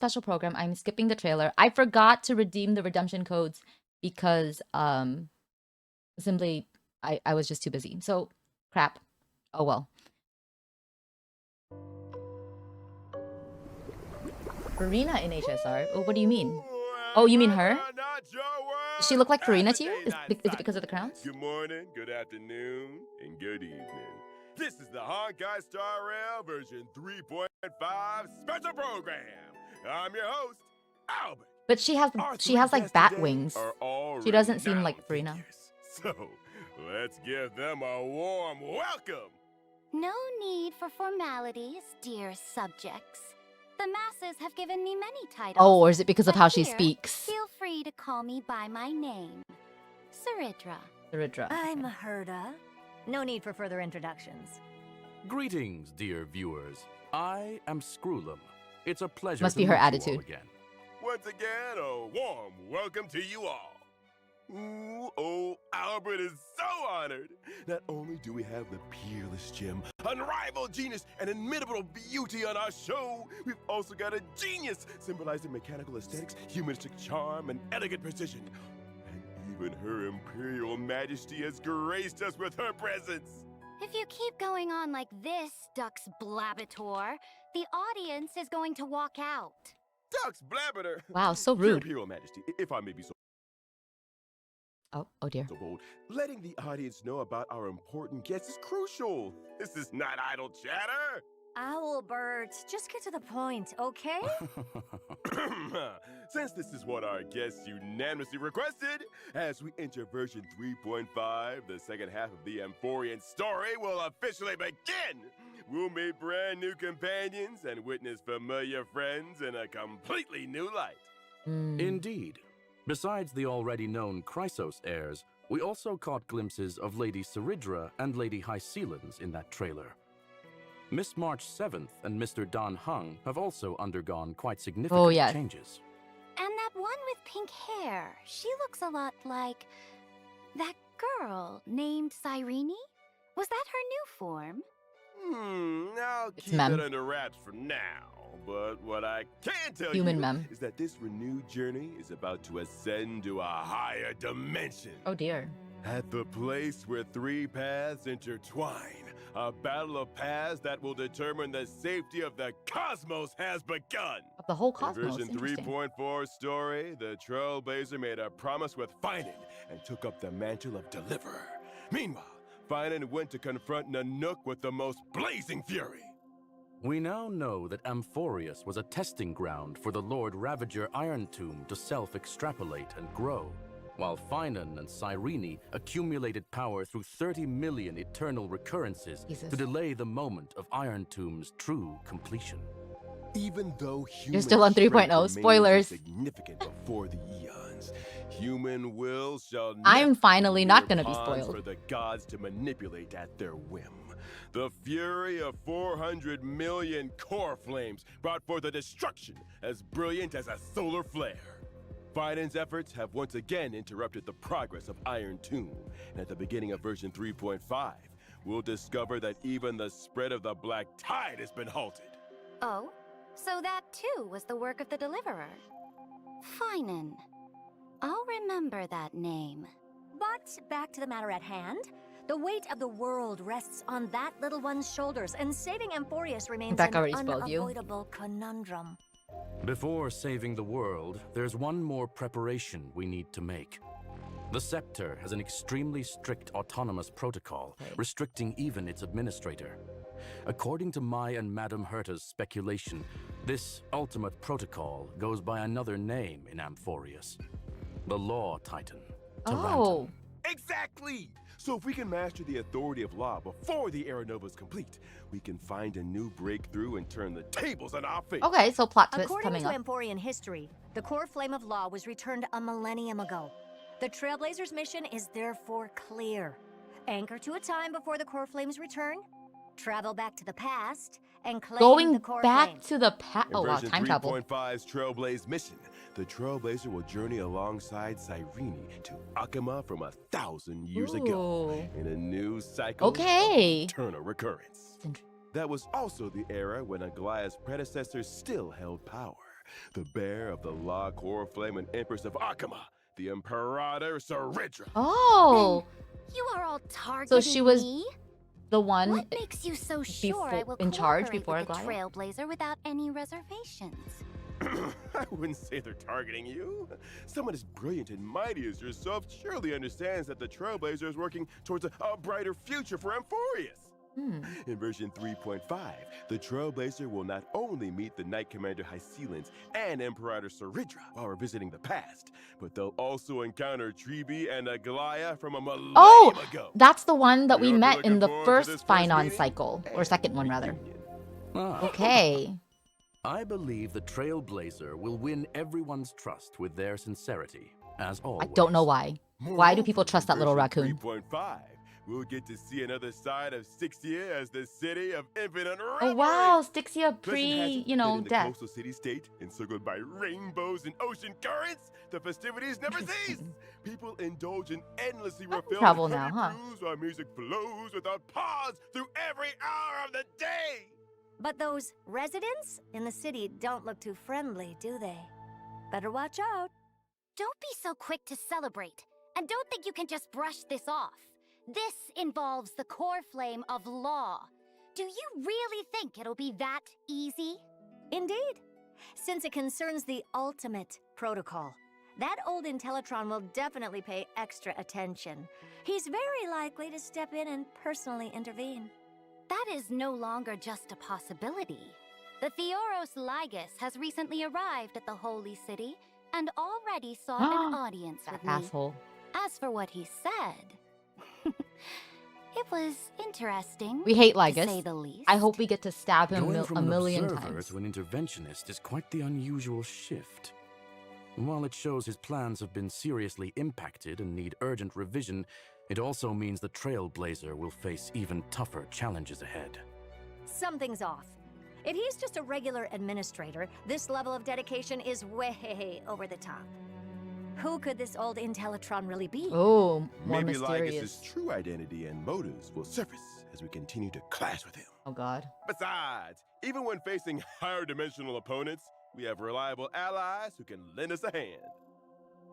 special program. I'm skipping the trailer. I forgot to redeem the redemption codes because simply I was just too busy. So crap. Oh well. Farina in HSR? Oh, what do you mean? Oh, you mean her? Does she look like Farina to you? Is it because of the crowns? Good morning, good afternoon, and good evening. This is the Honkai Star Rail version 3.5 special program. I'm your host, Albert. But she has like bat wings. She doesn't seem like Farina. So, let's give them a warm welcome. No need for formalities, dear subjects. The masses have given me many titles. Oh, or is it because of how she here, speaks? Feel free to call me by my name, Saridra. Saridra. I'm Herda. No need for further introductions. Greetings, dear viewers. I am Screwlum. It's a pleasure Must to be her meet you attitude. all again. Once again, a warm welcome to you all. Ooh, oh, Albert is so honored. Not only do we have the peerless gem, unrivaled genius, and inimitable beauty on our show, we've also got a genius symbolizing mechanical aesthetics, humanistic charm, and elegant precision. And even Her Imperial Majesty has graced us with her presence. If you keep going on like this, Dux Blabator, the audience is going to walk out. Dux Blabator. Wow, so Your rude. Imperial Majesty, if I may be so Oh dear. bold, letting the audience know about our important guest is crucial. This is not idle chatter. Owlbert, just get to the point, okay? Since this is what our guests unanimously requested, as we enter version 3.5, the second half of the Amphorian story will officially begin. We'll meet brand new companions and witness familiar friends in a completely new light. Indeed. Besides the already known Chrysos heirs, we also caught glimpses of Lady Saridra and Lady Hycelens in that trailer. Miss March 7th and Mr. Dan Hung have also undergone quite significant changes. And that one with pink hair, she looks a lot like that girl named Cyrene? Was that her new form? I'll It's keep mem. that under wraps for now. But what I can tell Human you mem. is that this renewed journey is about to ascend to a higher dimension. Oh dear. At the place where three paths intertwine, a battle of paths that will determine the safety of the cosmos has begun. Of the whole In cosmos. version Interesting. 3.4 story, the Trailblazer made a promise with Finan and took up the mantle of Deliverer. Meanwhile, Finan went to confront Nanook with the most blazing fury. We now know that Amphorius was a testing ground for the Lord Ravager Iron Tomb to self-extrapolate and grow, while Finan and Cyrene accumulated power through 30 million eternal recurrences Jesus. to delay the moment of Iron Tomb's true completion. Even though You're still on 3.0, spoilers. Significant before the eons, human will shall I'm never finally be not mere gonna be pawns spoiled. for the gods to manipulate at their whim. The fury of 400 million core flames brought forth a destruction as brilliant as a solar flare. Finan's efforts have once again interrupted the progress of Iron Tomb, and at the beginning of version 3.5, we'll discover that even the spread of the Black Tide has been halted. Oh, so that too was the work of the Deliverer. Finan. I'll remember that name. But back to the matter at hand. The weight of the world rests on that little one's shoulders, and saving Amphorius remains Rebecca an already spoiled you. unavoidable conundrum. Before saving the world, there's one more preparation we need to make. The Scepter has an extremely strict autonomous protocol, restricting even its administrator. According to my and Madame Herta's speculation, this ultimate protocol goes by another name in Amphorius. The Law Titan. Oh. Exactly! So if we can master the authority of law before the Era Nova is complete, we can find a new breakthrough and turn the tables on our fate. Okay, so plot twist According coming to up. Amphorian history, the core flame of law was returned a millennium ago. The Trailblazers' mission is therefore clear. Anchor to a time before the core flames return, travel back to the past, and claim the Going core back flame. to the past. In Oh wow, version time travel. 3.5's Trailblaze mission, the Trailblazer will journey alongside Cyrene to Akama from 1,000 years ago Ooh. in a new cycle Okay. of eternal recurrence. That was also the era when Aglaya's predecessors still held power, the bear of the Law, Core Flame, and Empress of Akama, the Imperator Saridra. Oh, You are all targeting so she was me? the one What makes you so sure I will in charge cooperate before with the Aglaya? Trailblazer without any reservations? I wouldn't say they're targeting you. Someone as brilliant and mighty as yourself surely understands that the Trailblazer is working towards a brighter future for Amphorius. In version 3.5, the Trailblazer will not only meet the Knight Commander Hycelans and Imperator Saridra while revisiting the past, but they'll also encounter Tribi and Aglaya from a millennium ago. That's the one that we You'll be met in looking the forward to this first first Finon meeting cycle, or and second one rather. reunion. Ah. Okay. I believe the Trailblazer will win everyone's trust with their sincerity, as always. I don't know why. Why do people Moreover, trust that in little version raccoon? 3.5, we'll get to see another side of Styxia as the city of infinite revelry. Oh wow, Styxia Pleasant pre, hazard you that know, in the death. coastal city-state, encircled by rainbows and ocean currents, the festivities never cease. People indulge in endlessly refilled travel now, huh? brews while music flows without pause through every hour of the day. But those residents in the city don't look too friendly, do they? Better watch out. Don't be so quick to celebrate, and don't think you can just brush this off. This involves the core flame of law. Do you really think it'll be that easy? Indeed. Since it concerns the ultimate protocol, that old Intellitron will definitely pay extra attention. He's very likely to step in and personally intervene. That is no longer just a possibility. The Theoros Ligus has recently arrived at the Holy City and already sought an audience That with me. asshole. As for what he said, it was interesting. We hate to say Ligus. the least. I hope we get to stab him Going from a an million observer times. to an interventionist is quite the unusual shift. While it shows his plans have been seriously impacted and need urgent revision, it also means the Trailblazer will face even tougher challenges ahead. Something's off. If he's just a regular administrator, this level of dedication is way over the top. Who could this old Intellitron really be? Oh, more Maybe mysterious. Ligus's true identity and motives will surface as we continue to clash with him. Oh god. Besides, even when facing higher dimensional opponents, we have reliable allies who can lend us a hand.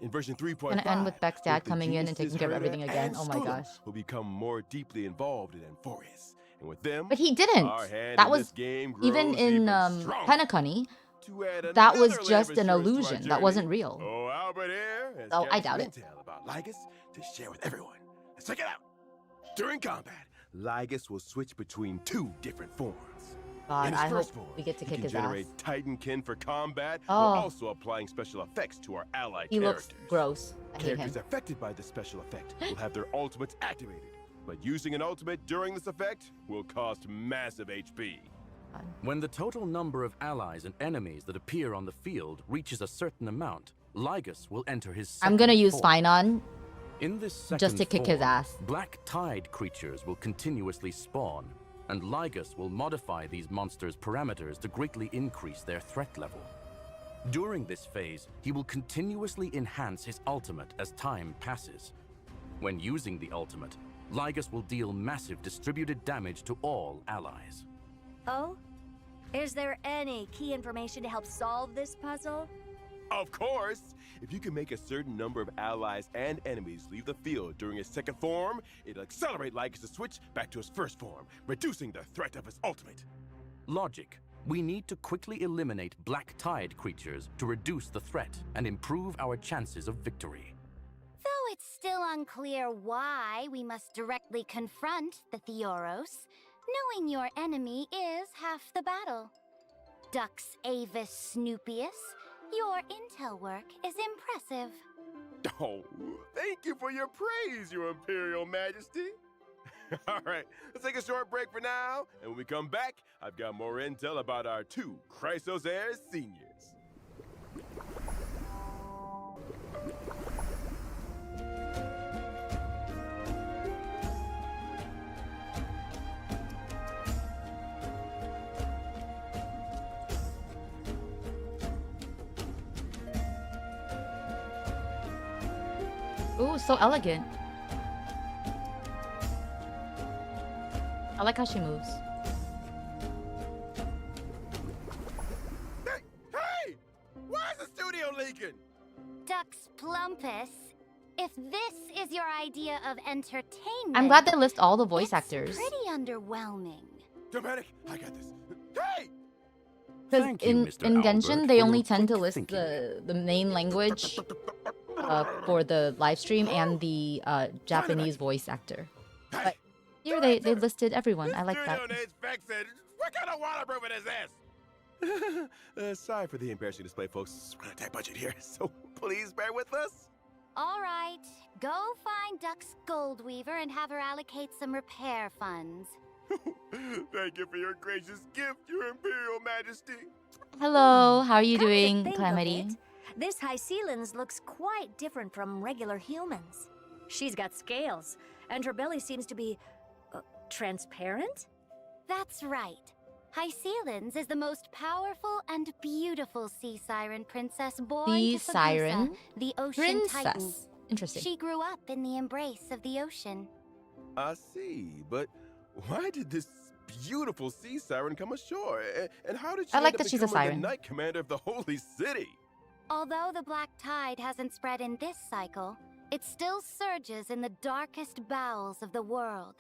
In version 3.5, Gonna end with Beck's dad both the coming in and geniuses taking care of Herta everything again. and Oh my Scullum gosh. will become more deeply involved in Amphorius. And with them, But he didn't. our hand That in was this game even grows in stronger. Penacony. To add That was another just layer an of assurance to our illusion. That journey, wasn't real. Oh, Albert here has Oh, I gathered doubt some it. intel about Ligus to share with everyone. Let's check it out. During combat, Ligus will switch between two different forms. God, In his I hope first form, we get to he kick can his generate ass. Titankin for combat, Oh. while also applying special effects to our allied He looks characters. gross. I hate him. Characters affected by the special effect will have their ultimates activated, but using an ultimate during this effect will cost massive HP. When the total number of allies and enemies that appear on the field reaches a certain amount, Ligus will enter his I'm gonna second use form. Finon. In this second Just to kick his form, ass. Black Tide creatures will continuously spawn, and Ligus will modify these monsters' parameters to greatly increase their threat level. During this phase, he will continuously enhance his ultimate as time passes. When using the ultimate, Ligus will deal massive distributed damage to all allies. Oh? Is there any key information to help solve this puzzle? Of course! If you can make a certain number of allies and enemies leave the field during his second form, it'll accelerate Ligus' switch back to his first form, reducing the threat of his ultimate. Logic. We need to quickly eliminate Black Tide creatures to reduce the threat and improve our chances of victory. Though it's still unclear why we must directly confront the Theoros, knowing your enemy is half the battle. Dux Avis Snoopius, your intel work is impressive. Oh, thank you for your praise, Your Imperial Majesty. All right, let's take a short break for now, and when we come back, I've got more intel about our two Chrysos heirs seniors. Ooh, so elegant. I like how she moves. Hey! studio leaking? Dux Plumpus, if this is your idea of entertainment, I'm glad they list all the voice actors. Pretty underwhelming. Dramatic, I got this. Hey! Because Thank you, in Mr. Genshin, Albert, they for only your tend to quick list thinking. the main language for the live stream and the Japanese voice actor. But here they listed everyone. I like that. Studio needs fixing. What kind of waterproofing is this? Sorry for the embarrassing display, folks. We're on a tight budget here, so please bear with us. All right, go find Dux Goldweaver and have her allocate some repair funds. Thank you for your gracious gift, Your Imperial Majesty. Hello, how are you Come to doing, think of Calamity? it, this Hycealens looks quite different from regular humans. She's got scales, and her belly seems to be transparent? That's right. Hycealens is the most powerful and beautiful sea siren princess born Sea to Fagusa, siren the ocean titan. princess. Interesting. She grew up in the embrace of the ocean. I see, but why did this beautiful sea siren come ashore? And how did she I like end up that she's a becoming siren. the Knight Commander of the Holy City? Although the black tide hasn't spread in this cycle, it still surges in the darkest bowels of the world.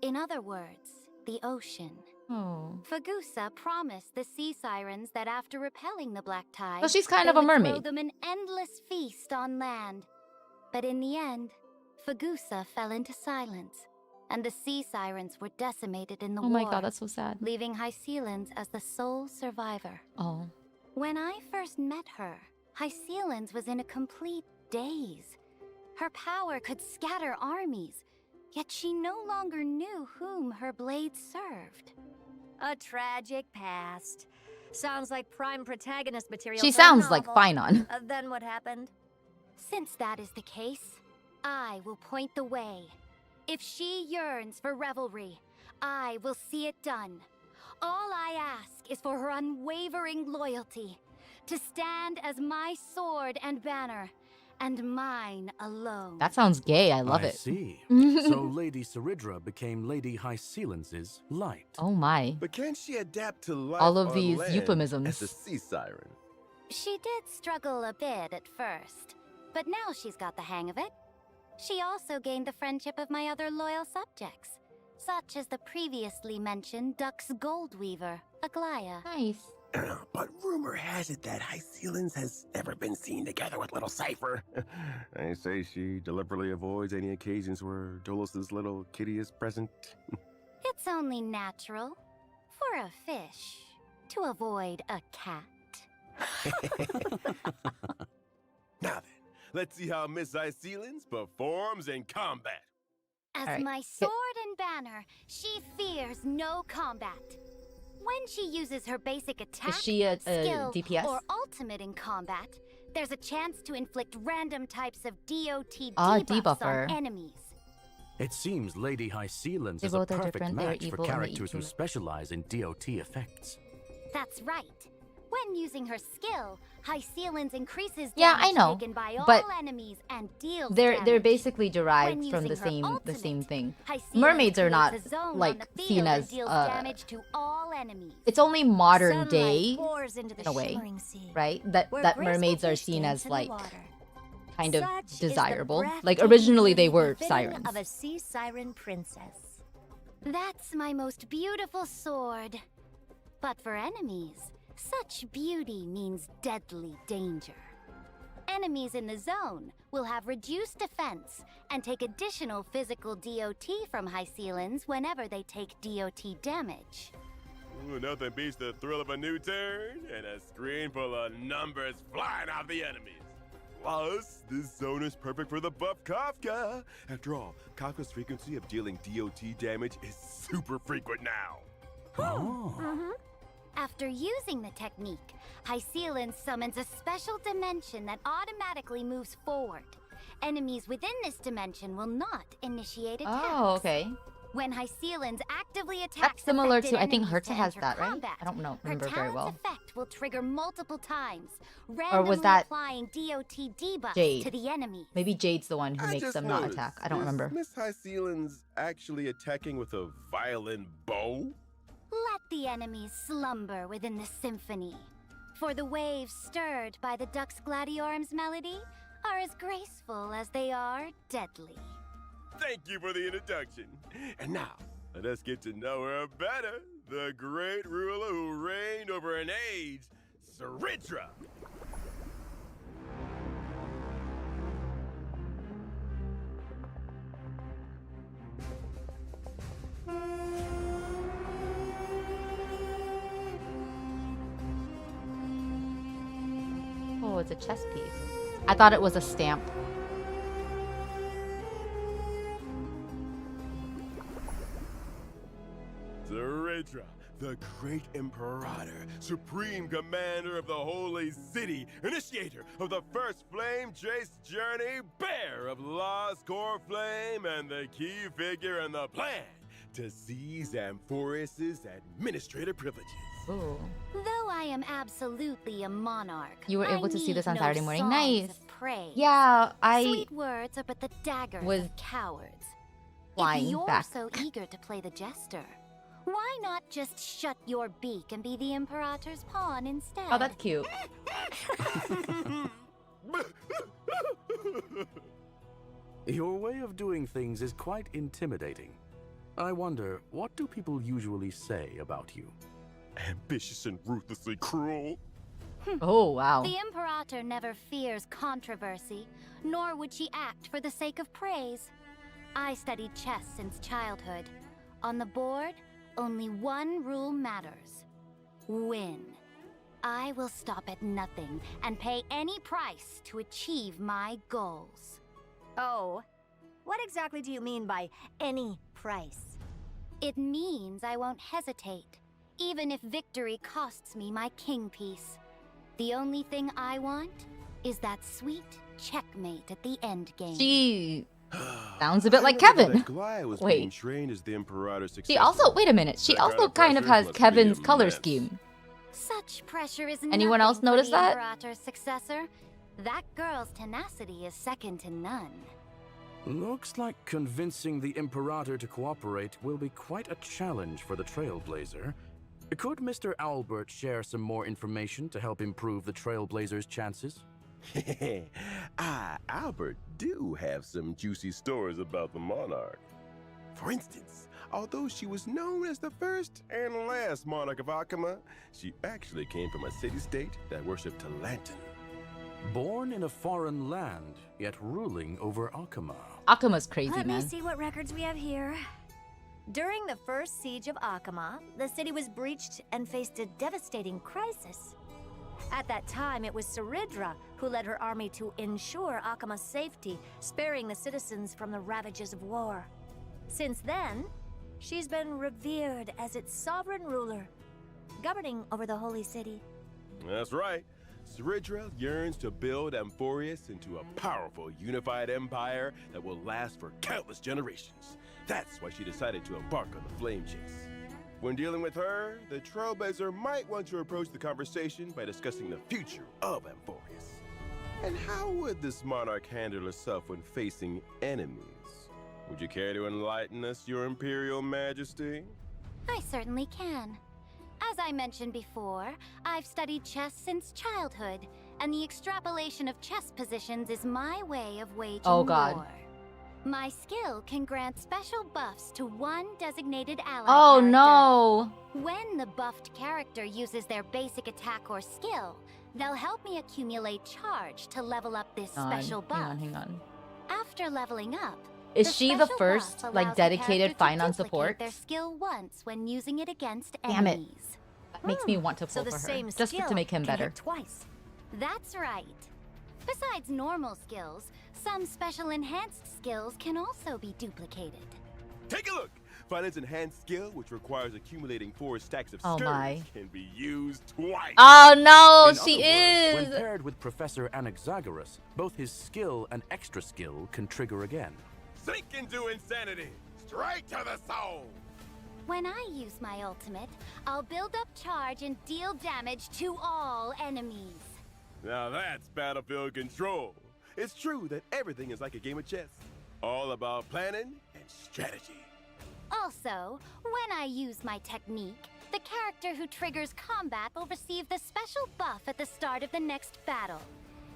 In other words, the ocean. Oh. Fagusa promised the sea sirens that after repelling the black tide, So she's kind they of a would throw mermaid. them an endless feast on land. But in the end, Fagusa fell into silence, and the sea sirens were decimated in the Oh war, my god, that's so sad. leaving Hycealens as the sole survivor. Oh. When I first met her, Hycealens was in a complete daze. Her power could scatter armies, yet she no longer knew whom her blade served. A tragic past. Sounds like prime protagonist material. She for a sounds like novel. Finon. Then what happened? Since that is the case, I will point the way. If she yearns for revelry, I will see it done. All I ask is for her unwavering loyalty, to stand as my sword and banner, and mine alone. That sounds gay. I love I it. see. So Lady Saridra became Lady Hycealens' light. Oh my. But can she adapt to life All of on these land euphemisms. as a sea siren? She did struggle a bit at first, but now she's got the hang of it. She also gained the friendship of my other loyal subjects, such as the previously mentioned Dux Goldweaver, Aglaya. Nice. But rumor has it that Hycealens has never been seen together with little Cypher. I say she deliberately avoids any occasions where Dolos's little kitty is present. It's only natural for a fish to avoid a cat. Now then, let's see how Miss Hycealens performs in combat. As All right. my sword and banner, she fears no combat. When she uses her basic attack, Is she a skill, DPS? or ultimate in combat, there's a chance to inflict random types of DOT Ah, debuffs debuffer. on enemies. It seems Lady Hycealens They is a both are perfect different, they're match for evil and they characters eat who humans. specialize in DOT effects. That's right. When using her skill, Hycealens increases Yeah, damage I know, taken by but all enemies and deals They're damage. basically derived When from the using her same ultimate, thing. Hycealens Mermaids are not creates a zone on like the seen field and as deals damage to all enemies. it's only modern Sunlight day pours into the in a way, shimmering sea, right? where That graceful mermaids are fish seen dance as in the like water. kind of Such is the desirable. Like breathtaking originally they beauty were befitting sirens. of a sea siren princess. That's my most beautiful sword. But for enemies, such beauty means deadly danger. Enemies in the zone will have reduced defense and take additional physical DOT from Hycealens whenever they take DOT damage. Ooh, nothing beats the thrill of a new turn and a screen full of numbers flying off the enemies. Plus, this zone is perfect for the buff Kafka. After all, Kafka's frequency of dealing DOT damage is super frequent now. Oh. After using the technique, Hycealens summons a special dimension that automatically moves forward. Enemies within this dimension will not initiate attacks. Oh, okay. When Hycealens actively attacks That's similar affected to I think enemies Herta to has enter that, right? combat, I don't know, her remember very talent's well. effect will trigger multiple times, Or randomly was that applying DOT debuffs Jade? to the enemy. Maybe Jade's the one who I makes just them not noticed, attack. I don't is remember. Miss Hycealens actually attacking with a violin bow? Let the enemies slumber within the symphony. For the waves stirred by the Dux Gladiorum's melody are as graceful as they are deadly. Thank you for the introduction. And now, let us get to know her better. The great ruler who reigned over an age, Saridra. Oh, it's a chess piece. I thought it was a stamp. Saridra, the great imperator, supreme commander of the holy city, initiator of the first flame chase journey, bearer of Law's core flame, and the key figure in the plan to seize Amphorius's administrative privileges. Ooh. Though I am absolutely a monarch, You were able to see this on Saturday morning. Nice. Praise. Yeah, I Sweet words are but the daggers was of cowards. flying If you're back. so eager to play the jester, why not just shut your beak and be the Imperator's pawn instead? Oh, that's cute. Your way of doing things is quite intimidating. I wonder, what do people usually say about you? Ambitious and ruthlessly cruel. Oh, wow. The Imperator never fears controversy, nor would she act for the sake of praise. I studied chess since childhood. On the board, only one rule matters. Win. I will stop at nothing and pay any price to achieve my goals. Oh, what exactly do you mean by any price? It means I won't hesitate, even if victory costs me my king piece. The only thing I want is that sweet checkmate at the end game. She sounds a bit like I remember Kevin. that Goliath was Wait. being trained as the Imperator's She successor. also, wait a minute. She That also kind of pressure has must be Kevin's color immense. scheme. Such pressure is Anyone nothing else for notice the that? Imperator's successor. That girl's tenacity is second to none. Looks like convincing the Imperator to cooperate will be quite a challenge for the Trailblazer. Could Mr. Albert share some more information to help improve the Trailblazer's chances? Albert, do have some juicy stories about the monarch. For instance, although she was known as the first and last monarch of Akama, she actually came from a city-state that worshipped Talantin. Born in a foreign land, yet ruling over Akama. Akuma's crazy, Let me man. see what records we have here. During the first siege of Akama, the city was breached and faced a devastating crisis. At that time, it was Saridra who led her army to ensure Akama's safety, sparing the citizens from the ravages of war. Since then, she's been revered as its sovereign ruler, governing over the holy city. That's right. Saridra yearns to build Amphorius into a powerful, unified empire that will last for countless generations. That's why she decided to embark on the flame chase. When dealing with her, the Trailblazer might want to approach the conversation by discussing the future of Amphorius. And how would this monarch handle herself when facing enemies? Would you care to enlighten us, your Imperial Majesty? I certainly can. As I mentioned before, I've studied chess since childhood, and the extrapolation of chess positions is my way of waging Oh, God. war. My skill can grant special buffs to one designated ally Oh, character. no. When the buffed character uses their basic attack or skill, they'll help me accumulate charge to level up this special buff. Hang on. After leveling up, Is she the special first, buff like, allows the dedicated character to finance duplicate support? their skill once when using it against Damn it. enemies. That makes me want to So pull the for her. same Just skill to make him can better. hit twice. That's right. Besides normal skills, some special enhanced skills can also be duplicated. Take a look! Finance enhanced skill, which requires accumulating 4 stacks of Oh, skills, my. can be used twice. Oh, no, In she other words, is. when paired with Professor Anaxagoras, both his skill and extra skill can trigger again. Sink into insanity! Straight to the soul! When I use my ultimate, I'll build up charge and deal damage to all enemies. Now that's battlefield control. It's true that everything is like a game of chess. All about planning and strategy. Also, when I use my technique, the The character who triggers combat will receive the special buff at the start of the next battle.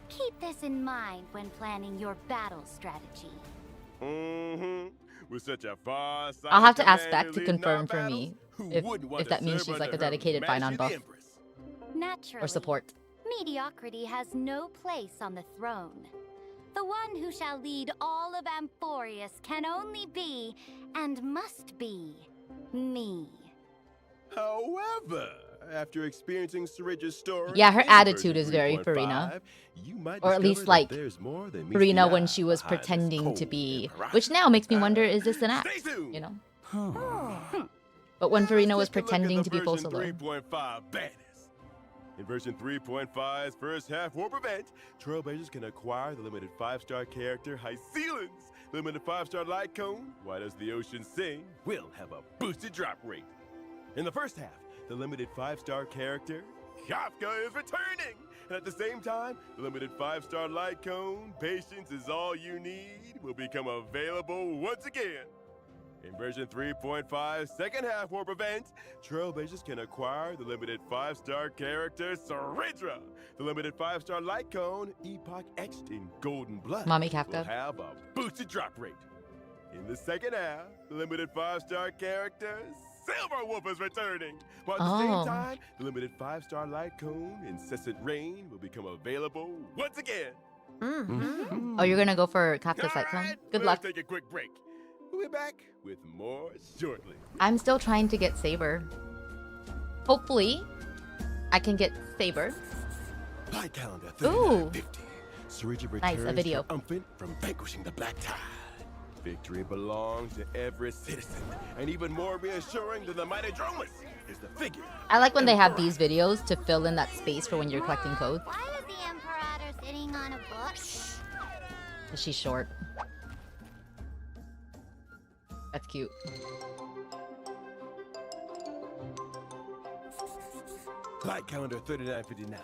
Keep this in mind when planning your battle strategy. Mm-hmm. With such a far-sighted I'll have to ask commander Beck to leading our confirm for battles, me who if wouldn't want to that means serve she's like a under Her dedicated Fine Majesty buff the Empress? Naturally, or support. mediocrity has no place on the throne. The one who shall lead all of Amphorius can only be, and must be, me. However, after experiencing Syringe's story, Yeah, her in attitude version is very 3.5, Farina. you might Or at discover least, that like, there's more than meets Farina the when eye she was behind this pretending to cold be, imperator. which now makes me wonder, is this an act? Stay tuned. You know? Huh. But when Farina was Let's take a look at pretending the to be full version solo. 3.5 banners. In version 3.5's first half warp event, Trailblazers can acquire the limited 5-star character High Ceilings. Limited 5-star light cone, Why Does the Ocean Sing, will have a boosted drop rate. In the first half, the limited 5-star character Kafka is returning. And at the same time, the limited 5-star light cone, Patience Is All You Need, will become available once again. In version 3.5's second half warp event, Trailblazers can acquire the limited 5-star character Saridra. The limited 5-star light cone, Epoch Etched in Golden Blood, Mommy will Kafka. have a boosted drop rate. In the second half, the limited 5-star character Silver Wolf is returning. But at the same time, the limited 5-star light cone, Incessant Rain, will become available once again. Oh, you're gonna go for Kafka's light cone? Alright, Good let's luck. take a quick break. We'll be back with more shortly. I'm still trying to get Saber. Hopefully, I can get Saber. Light calendar Ooh. 3950. Sarija Nice, a returns video. triumphant from vanquishing the Black Tide. Victory belongs to every citizen, and even more reassuring than the mighty Dromus is the figure. I like when they have these videos to fill in that space for when you're collecting codes. Why is the Imperator sitting on a book? 'Cause she's short. That's cute. Light calendar 3959.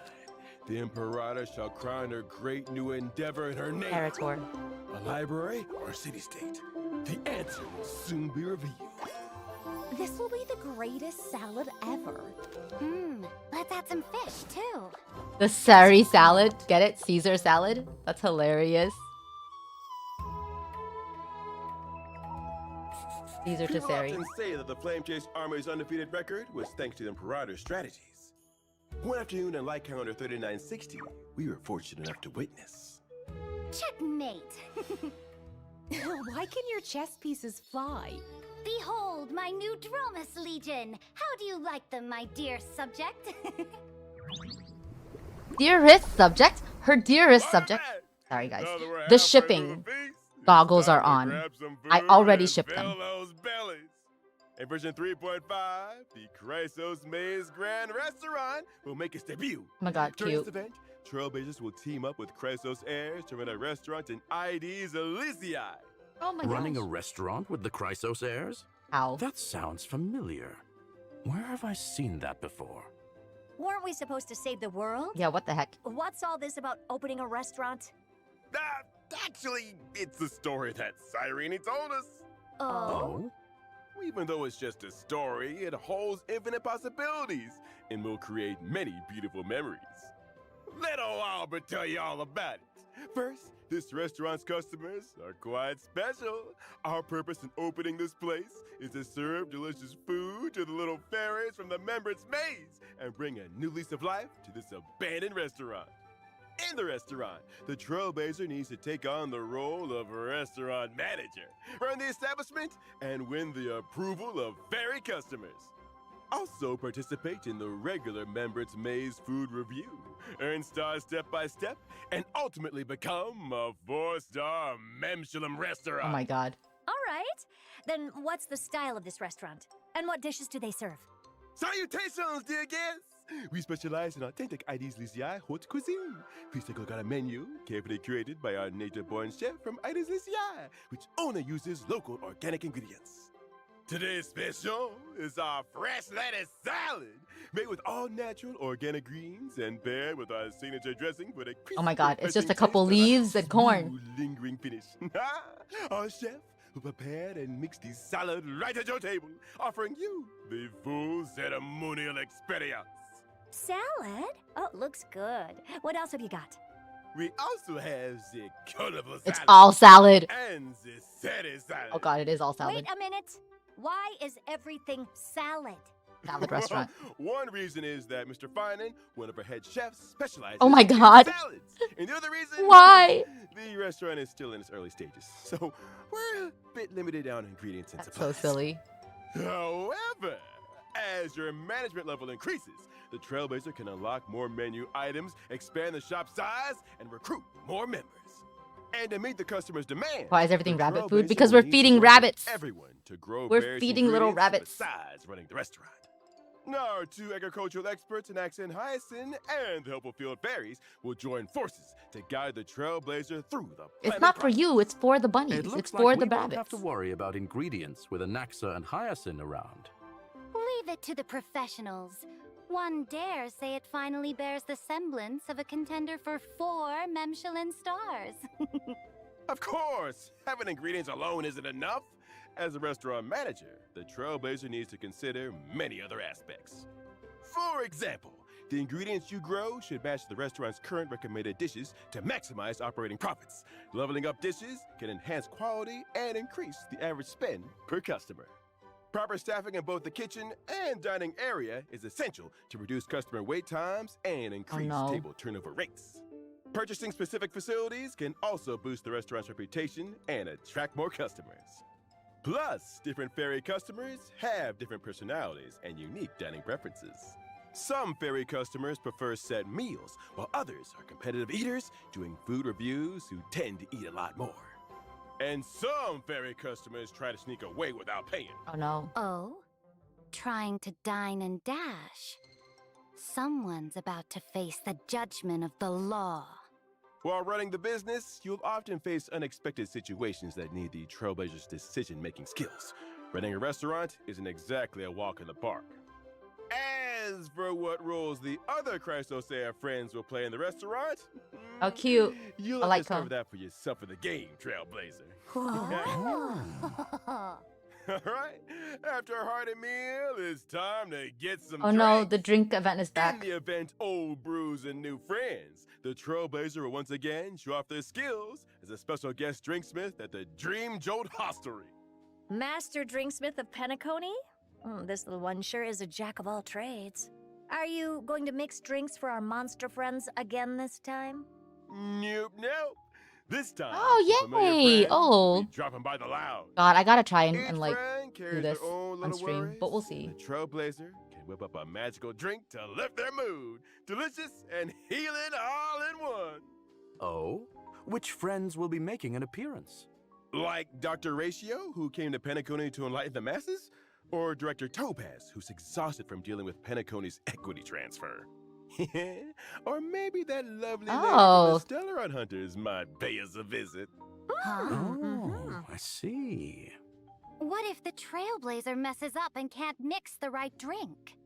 The Imperator shall crown her great new endeavor in her name. Parator. A library or a city-state? The answer will soon be revealed. This will be the greatest salad ever. Let's add some fish, too. The Sari salad. Get it? Caesar salad? That's hilarious. Caesar to People Sari. often say that the Flame Chase Army's undefeated record was thanks to the Imperator's strategies. One afternoon in Light Calendar 3960, we were fortunate enough to witness. Checkmate. Why can your chess pieces fly? Behold my new Dromus Legion. How do you like them, my dear subject? Dearest subject? Her dearest subject. Alright, Sorry, guys. now that we're The halfway shipping through the feast, it's goggles time are to on. grab some I food already and shipped them. fill those bellies. In version 3.5, the Chrysos Maze Grand Restaurant will make its debut. Oh my god, During cute. this event, Trailblazers will team up with Chrysos heirs to run a restaurant in ID's Elysiae. Oh my Running a gosh. restaurant with the Chrysos heirs? How? That sounds familiar. Where have I seen that before? Weren't we supposed to save the world? Yeah, what the heck? What's all this about opening a restaurant? Actually, it's the story that Cyrene told us. Oh? Even though it's just a story, it holds infinite possibilities and will create many beautiful memories. Let old Albert tell you all about it. First, this restaurant's customers are quite special. Our purpose in opening this place is to serve delicious food to the little fairies from the Membran's Maze and bring a new lease of life to this abandoned restaurant. In the restaurant, the Trailblazer needs to take on the role of restaurant manager, run the establishment, and win the approval of fairy customers. Also participate in the regular Membran's Maze food review, earn stars step by step, and ultimately become a 4-star Memshalem restaurant. Oh my god. All right. Then what's the style of this restaurant? And what dishes do they serve? Salutations, dear guests! We specialize in authentic ID's Elysiae haute cuisine. Please take a look at our menu, carefully curated by our nature-born chef from ID's Elysiae, which only uses local organic ingredients. Today's special is our fresh lettuce salad, made with all natural organic greens and paired with our signature dressing for the crispy, Oh my god, it's just a refreshing couple taste and leaves and corn. smooth, lingering finish. Our chef, who prepared and mixed the salad right at your table, offering you the full ceremonial experience. Salad? Oh, looks good. What else have you got? We also have the colorful salad. It's all salad. And the city salad. Oh god, it is all salad. Wait a minute. Why is everything salad? Salad restaurant. One reason is that Mr. Finan, one of our head chefs, specializes Oh my in God. salads. And the other reason, Why? The restaurant is still in its early stages, so we're a bit limited on ingredients and That's so supplies. silly. However, as your management level increases, the Trailblazer can unlock more menu items, expand the shop size, and recruit more members. And to meet the customer's demand, Why is everything the rabbit food? Trailblazer Because will we're need to feeding work with rabbits. Everyone to grow We're various feeding little ingredients rabbits. besides running the restaurant. Now, our two agricultural experts in accent hyacinth and the helpful field fairies will join forces to guide the Trailblazer through the It's planning not for process. you, it's for the It bunnies. looks It's like for we the won't rabbits. have to worry about ingredients with Anaxa and Hyacinth around. Leave it to the professionals. One dare say it finally bears the semblance of a contender for 4 Michelin stars. Of course, having ingredients alone isn't enough. As a restaurant manager, the Trailblazer needs to consider many other aspects. For example, the ingredients you grow should match the restaurant's current recommended dishes to maximize operating profits. Leveling up dishes can enhance quality and increase the average spend per customer. Proper staffing in both the kitchen and dining area is essential to reduce customer wait times and increase no. table turnover rates. Purchasing specific facilities can also boost the restaurant's reputation and attract more customers. Plus, different ferry customers have different personalities and unique dining preferences. Some ferry customers prefer set meals, while others are competitive eaters doing food reviews who tend to eat a lot more. And some ferry customers try to sneak away without paying. Oh no. Oh? Trying to dine and dash. Someone's about to face the judgment of the law. While running the business, you'll often face unexpected situations that need the Trailblazer's decision-making skills. Running a restaurant isn't exactly a walk in the park. As for what roles the other Christosea friends will play in the restaurant, How cute. you'll I like discover her. that for yourself in the game, Trailblazer. Oh. All right, after a hearty meal, it's time to get some Oh no, drinks. the drink event is In back. the event old brews and new friends, the Trailblazer will once again show off their skills as a special guest drinksmith at the Dream Jolt Hostelry. Master Drinksmith of Penacony? This little one sure is a jack of all trades. Are you going to mix drinks for our monster friends again this time? Nope, nope. This time, Oh, some familiar yay. friends will Oh. be dropping by the lounge. God, I gotta try and Each like friend do carries this their own on little stream, worries, but we'll see. The Trailblazer can whip up a magical drink to lift their mood. Delicious and healing all in one. Oh? Which friends will be making an appearance? Like Dr. Ratio, who came to Penacony to enlighten the masses? Or Director Topaz, who's exhausted from dealing with Penacony's equity transfer? Or maybe that lovely lady from Oh. the Stellar Hunters might pay us a visit. Huh? Oh, I see. What if the Trailblazer messes up and can't mix the right drink?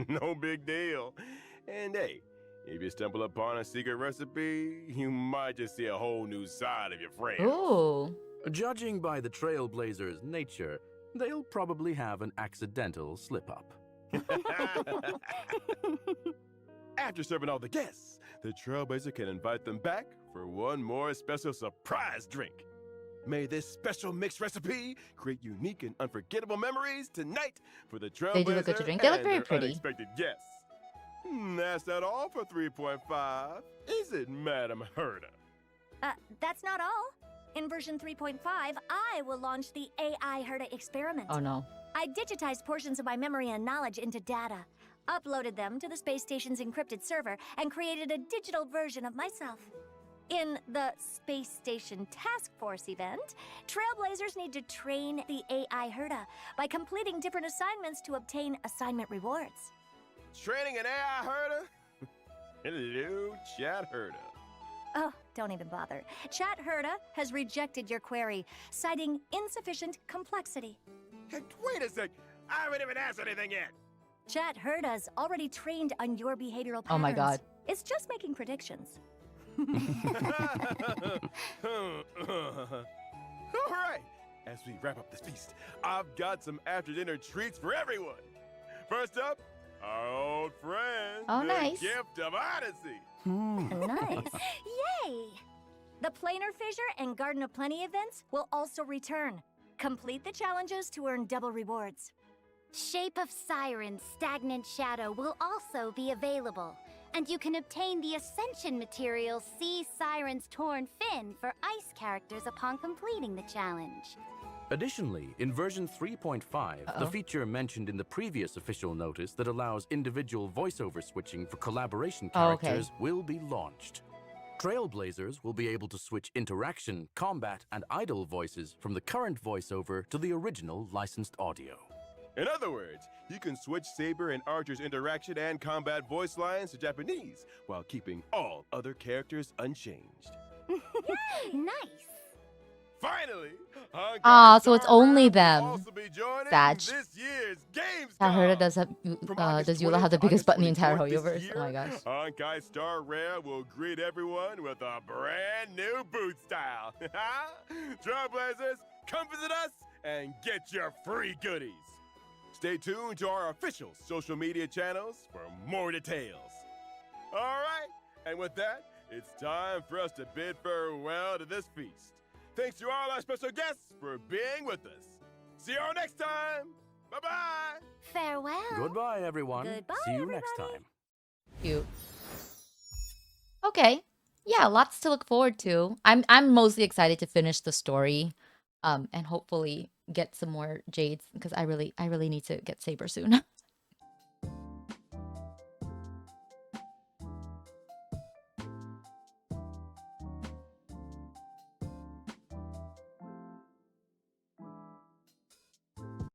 No big deal. And hey, if you stumble upon a secret recipe, you might just see a whole new side of your friends. Ooh. Judging by the Trailblazer's nature, they'll probably have an accidental slip-up. After serving all the guests, the Trailblazer can invite them back for one more special surprise drink. May this special mixed recipe create unique and unforgettable memories tonight for the Trailblazer They do look good to drink. They look and very their pretty. unexpected guests. That's not all for 3.5, is it, Madam Herda? That's not all. In version 3.5, I will launch the AI Herda experiment. Oh no. I digitized portions of my memory and knowledge into data, uploaded them to the space station's encrypted server, and created a digital version of myself. In the Space Station Task Force event, Trailblazers need to train the AI Herda by completing different assignments to obtain assignment rewards. Training an AI Herda? Hello, Chat Herda. Oh, don't even bother. Chat Herda has rejected your query, citing insufficient complexity. Hey, wait a sec. I haven't even asked anything yet. Chat Herda's already trained on your behavioral patterns. Oh my God. It's just making predictions. All right. as we wrap up this feast, I've got some after-dinner treats for everyone. First up, our old friend, Oh, the nice. Gift of Odyssey. Nice. Yay! The Planar Fissure and Garden of Plenty events will also return. Complete the challenges to earn double rewards. Shape of Siren's Stagnant Shadow will also be available, and you can obtain the Ascension material Sea Siren's Torn Fin for ice characters upon completing the challenge. Additionally, in version 3.5, the feature mentioned in the previous official notice that allows individual voiceover switching for collaboration characters will be launched. Trailblazers will be able to switch interaction, combat, and idle voices from the current voiceover to the original licensed audio. In other words, you can switch Saber and Archer's interaction and combat voice lines to Japanese while keeping all other characters unchanged. Nice! Finally, Honkai Ah, so it's Star only Rail will them. also be joining Sag. this year's Gamescom. I heard it does have, From August does Eula 20th have the to biggest August butt in the entire 24th this Hoyoverse? Oh my year, gosh. Honkai Star Rail will greet everyone with a brand new boot style. Trailblazers, come visit us and get your free goodies. Stay tuned to our official social media channels for more details. All right, and with that, it's time for us to bid farewell to this feast. Thanks to all our special guests for being with us. See y'all next time. Bye-bye. Farewell. Goodbye, everyone. Goodbye, See you next everybody. time. Cute. Okay. Yeah, lots to look forward to. I'm mostly excited to finish the story, and hopefully get some more jades because I really need to get Saber soon.